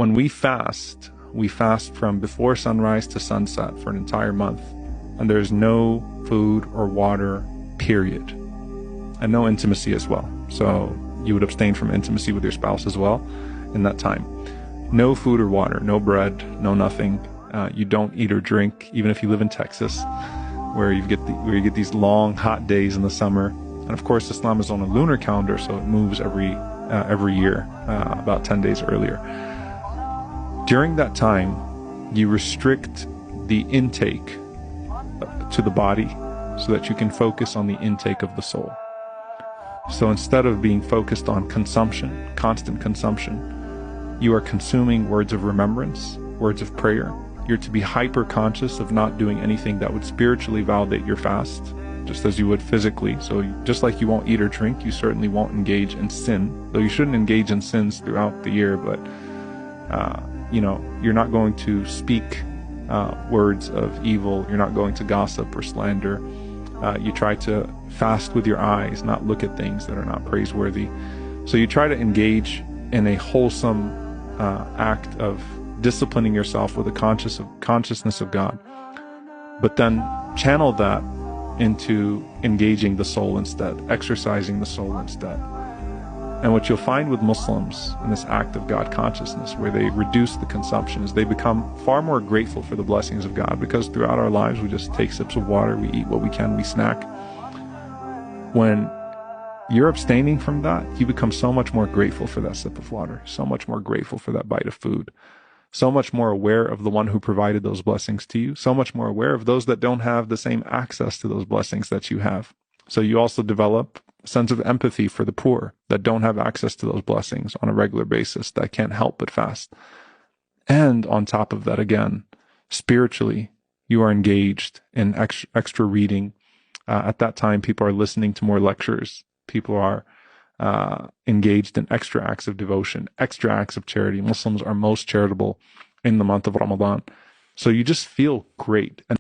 When we fast from before sunrise to sunset for an entire month, and there's no food or water, period, and no intimacy as well. So you would abstain from intimacy with your spouse as well in that time. No food or water, no bread, no nothing. You don't eat or drink, even if you live in Texas, where you get these long, hot days in the summer. And of course, Islam is on a lunar calendar, so it moves every year, about 10 days earlier. During that time, you restrict the intake to the body so that you can focus on the intake of the soul. So instead of being focused on consumption, constant consumption, you are consuming words of remembrance, words of prayer. You're to be hyper conscious of not doing anything that would spiritually validate your fast, just as you would physically. So just like you won't eat or drink, you certainly won't engage in sin, though you shouldn't engage in sins throughout the year, but you're not going to speak words of evil. You're not going to gossip or slander. You try to fast with your eyes, not look at things that are not praiseworthy. So you try to engage in a wholesome act of disciplining yourself with a consciousness of God, but then channel that into engaging the soul instead, exercising the soul instead. And what you'll find with Muslims in this act of God consciousness, where they reduce the consumption, is they become far more grateful for the blessings of God, because throughout our lives we just take sips of water, we eat what we can, we snack. When you're abstaining from that, you become so much more grateful for that sip of water, so much more grateful for that bite of food, so much more aware of the one who provided those blessings to you, so much more aware of those that don't have the same access to those blessings that you have. So you also develop a sense of empathy for the poor that don't have access to those blessings on a regular basis, that can't help but fast. And on top of that, again, spiritually, you are engaged in extra reading. At that time, people are listening to more lectures. People are engaged in extra acts of devotion, extra acts of charity. Muslims are most charitable in the month of Ramadan. So you just feel great. And